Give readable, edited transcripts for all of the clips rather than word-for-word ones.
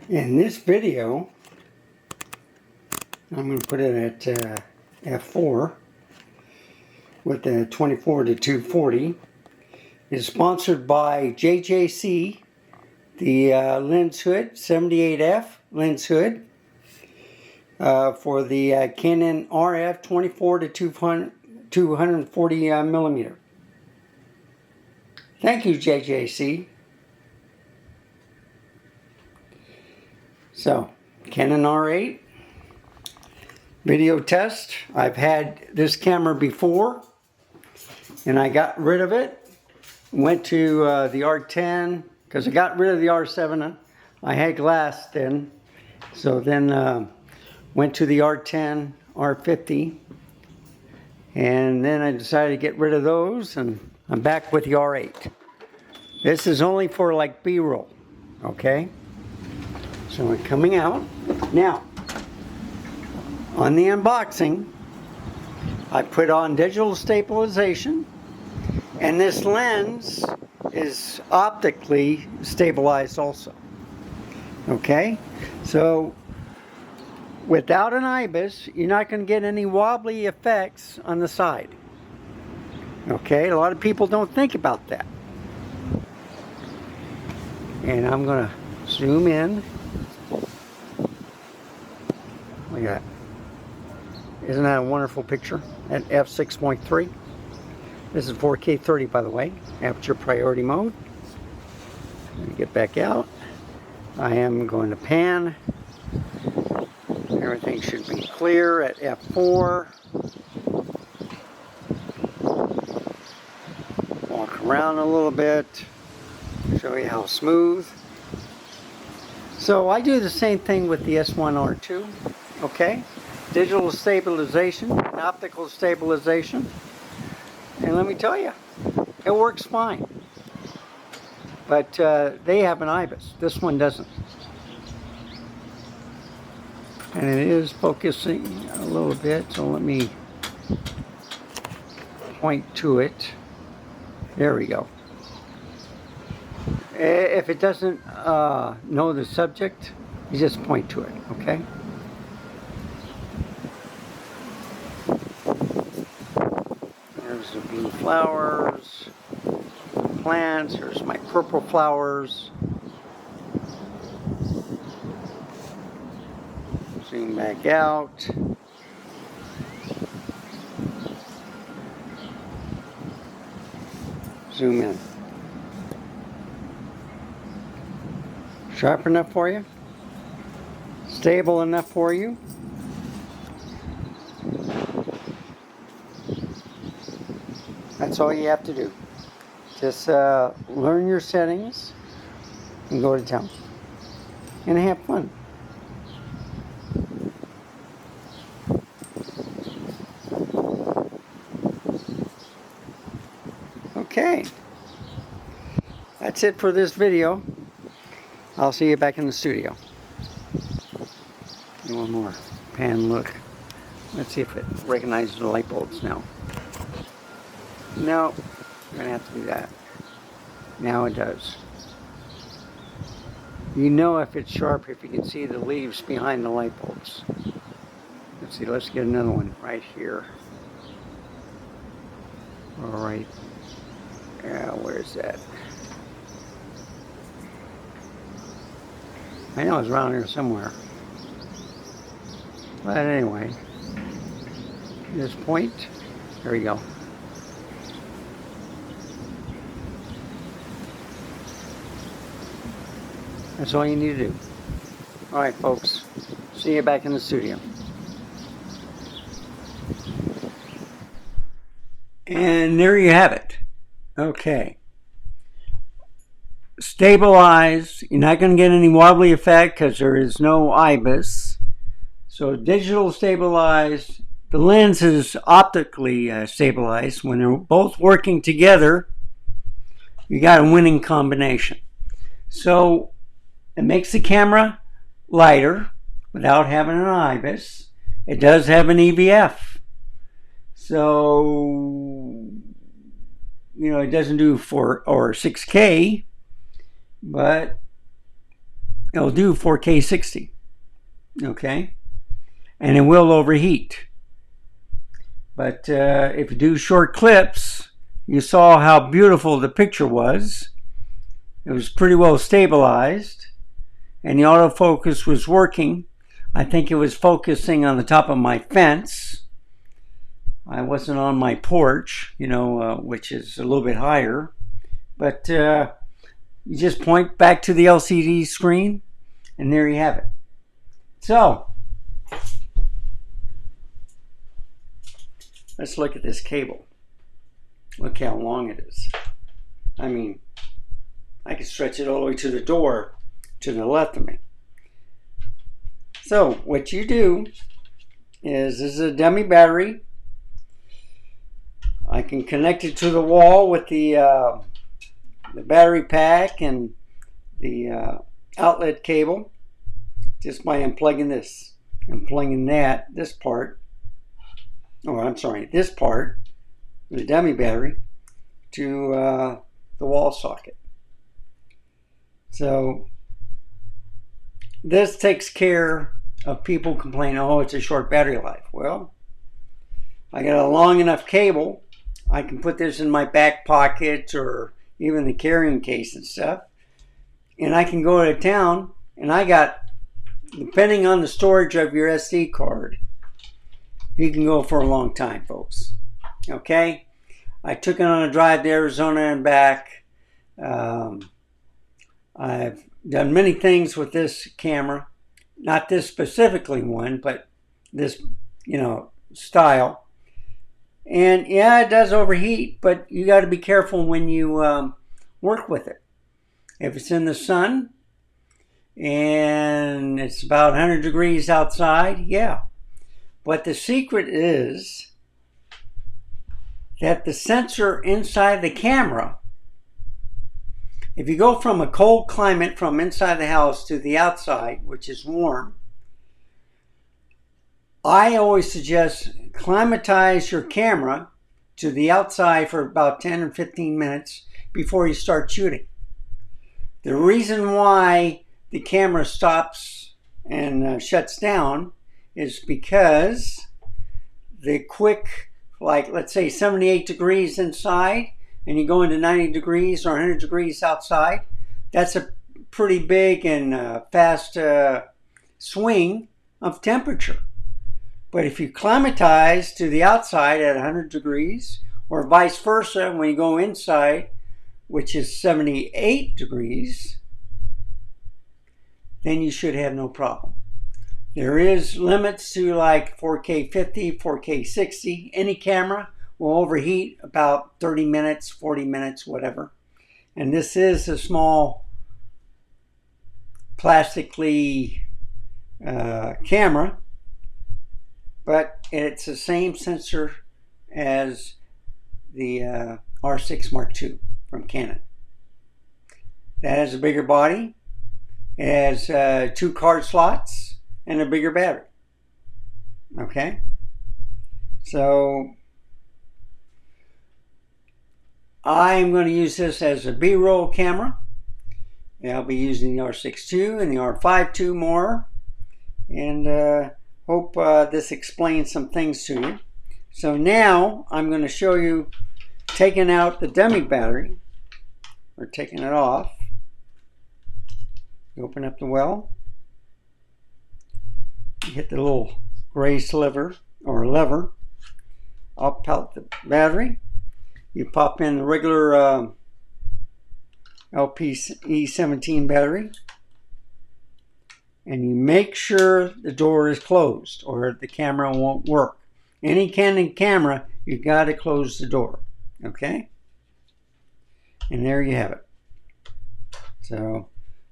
In this video, I'm going to put it at f4 with the 24 to 240. It's sponsored by JJC, the lens hood, 78F lens hood for the Canon RF 24 to 240 millimeter. Thank you, JJC. So, Canon R8 video test. I've had this camera before and I got rid of it. Went to the R10 because I got rid of the R7. I had glass then. So then went to the R10, R50. And then I decided to get rid of those and I'm back with the R8. This is only for like B-roll, okay? So we're coming out. Now, on the unboxing, I put on digital stabilization, and this lens is optically stabilized also. Okay? So, without an IBIS, you're not going to get any wobbly effects on the side. Okay? A lot of people don't think about that. And I'm going to zoom in. Look at that. Isn't that a wonderful picture at f6.3? This is 4K 30, by the way. Aperture priority mode. Let me get back out. I am going to pan. Everything should be clear at f4. Walk around a little bit. Show you how smooth. So I do the same thing with the S1R2. Okay, digital stabilization, optical stabilization, and let me tell you, it works fine. But they have an IBIS. This one doesn't, and it is focusing a little bit. So let me point to it. There we go. If it doesn't know the subject, you just point to it. Okay. The blue flowers, plants, here's my purple flowers. Zoom back out. Zoom in. Sharp enough for you? Stable enough for you? That's all you have to do. Just learn your settings and go to town. And have fun. Okay. That's it for this video. I'll see you back in the studio. And one more pan look. Let's see if it recognizes the light bulbs now. No, you're going to have to do that. Now it does. You know if it's sharp if you can see the leaves behind the light bulbs. Let's see, let's get another one right here. Alright. Yeah, where's that? I know it's around here somewhere. But anyway, this point, there we go. That's all you need to do. Alright folks, see you back in the studio. And there you have it. Okay. Stabilized. You're not going to get any wobbly effect because there is no IBIS. So digital stabilized. The lens is optically stabilized. When they're both working together, you got a winning combination. So it makes the camera lighter without having an IBIS. It does have an EVF. So, you know, it doesn't do 4 or 6K, but it'll do 4K 60, okay? And it will overheat. But if you do short clips, you saw how beautiful the picture was. It was pretty well stabilized, and the autofocus was working. I think it was focusing on the top of my fence. I wasn't on my porch, you know, which is a little bit higher. But you just point back to the LCD screen, and there you have it. So, let's look at this cable. Look how long it is. I mean, I can stretch it all the way to the door to the left of me. So, what you do is, this is a dummy battery. I can connect it to the wall with the battery pack and the outlet cable just by unplugging this and plugging this part, oh I'm sorry, this part, the dummy battery, to the wall socket. So this takes care of people complaining, oh, it's a short battery life. Well, I got a long enough cable. I can put this in my back pocket or even the carrying case and stuff. And I can go to town, and I got, depending on the storage of your SD card, you can go for a long time, folks. Okay? I took it on a drive to Arizona and back. I've done many things with this camera. Not this specifically one, but this, you know, style. And yeah, it does overheat, but you got to be careful when you work with it. If it's in the sun and it's about 100 degrees outside, yeah. But the secret is that the sensor inside the camera, if you go from a cold climate from inside the house to the outside, which is warm, I always suggest climatize your camera to the outside for about 10 or 15 minutes before you start shooting. The reason why the camera stops and shuts down is because the quick, like let's say 78 degrees inside and you go into 90 degrees or 100 degrees outside, that's a pretty big and fast swing of temperature. But if you climatize to the outside at 100 degrees, or vice versa, when you go inside, which is 78 degrees, then you should have no problem. There is limits to like 4K 50, 4K 60. Any camera will overheat about 30 minutes, 40 minutes, whatever. And this is a small plastically camera, but it's the same sensor as the R6 Mark II from Canon. That has a bigger body. It has 2 card slots and a bigger battery. Okay? So I'm going to use this as a B-roll camera. And I'll be using the R6 II and the R5 II more. And hope this explains some things to you. So now I'm going to show you taking out the dummy battery, or taking it off. You open up the well, you hit the little gray sliver or lever, up out the battery. You pop in the regular LPE17 battery, and you make sure the door is closed or the camera won't work. Any Canon camera, you got to close the door. Okay? And there you have it. So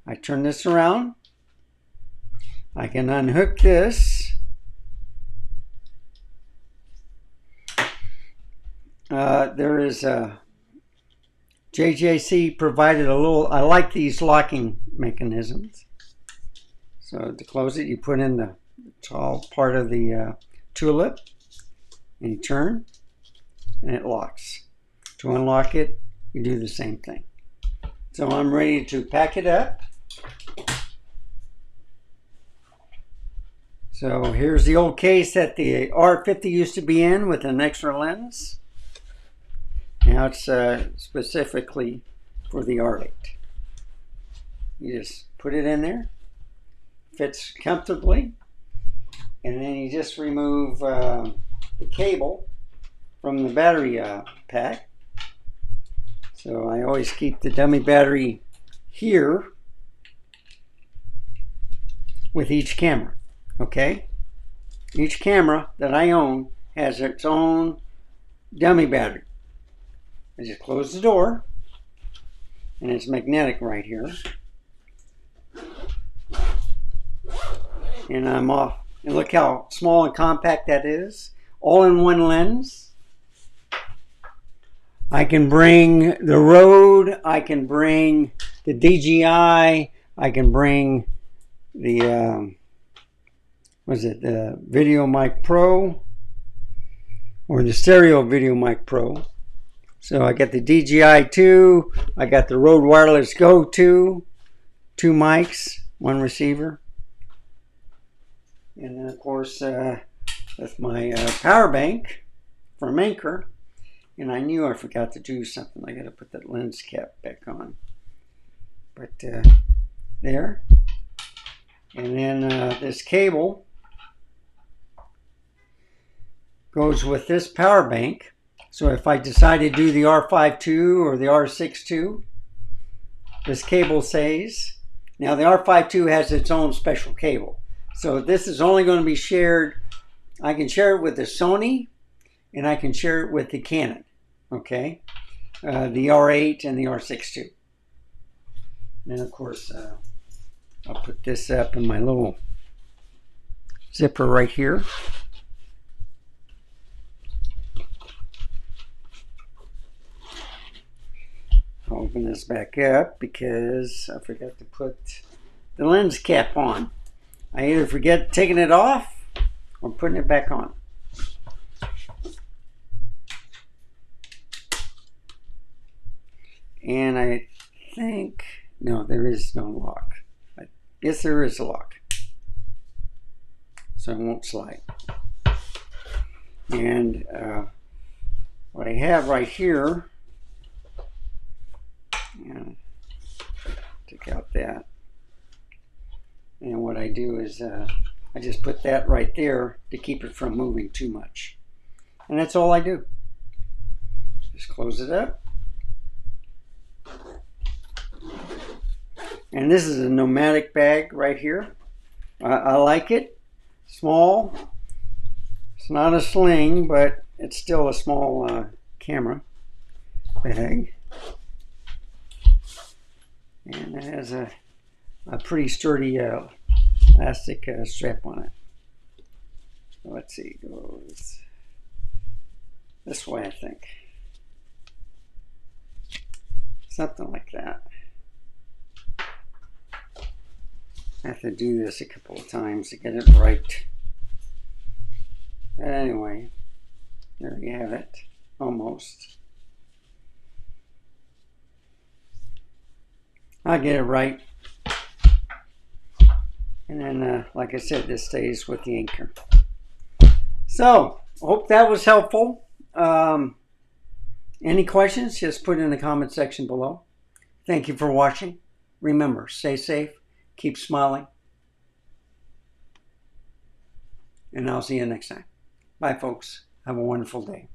I turn this around. I can unhook this. There is a JJC provided a little, I like these locking mechanisms. So to close it, you put in the tall part of the tulip and you turn and it locks. To unlock it, you do the same thing. So I'm ready to pack it up. So here's the old case that the R50 used to be in with an extra lens. Now it's specifically for the R8. You just put it in there, fits comfortably, and then you just remove the cable from the battery pack. So I always keep the dummy battery here with each camera, okay? Each camera that I own has its own dummy battery. I just close the door, and it's magnetic right here. And I'm off. And look how small and compact that is. All in one lens. I can bring the Rode, I can bring the DJI, I can bring the, the Video Mic Pro, or the Stereo Video Mic Pro. So I got the DJI 2, I got the Rode Wireless Go 2, 2 mics, 1 receiver. And then of course, with my power bank from Anchor. And I knew I forgot to do something. I got to put that lens cap back on. But there. And then this cable goes with this power bank. So if I decide to do the R5 II or the R6 II, this cable stays. Now the R5 II has its own special cable. So this is only going to be shared. I can share it with the Sony, and I can share it with the Canon. Okay, the R8 and the R6 II. And of course, I'll put this up in my little zipper right here. I'll open this back up because I forgot to put the lens cap on. I either forget taking it off or putting it back on. And I think, no, there is no lock. I guess there is a lock. So it won't slide. And what I have right here, and take out that. And what I do is I just put that right there to keep it from moving too much. And that's all I do. Just close it up. And this is a nomadic bag right here. I like it. Small. It's not a sling, but it's still a small camera bag. And it has a pretty sturdy elastic strap on it. Let's see, it goes this way, I think. Something like that. I have to do this a couple of times to get it right. But anyway, there you have it, almost. I'll get it right. And then, like I said, this stays with the Anchor. So, hope that was helpful. Any questions, just put it in the comment section below. Thank you for watching. Remember, stay safe, keep smiling, and I'll see you next time. Bye, folks. Have a wonderful day.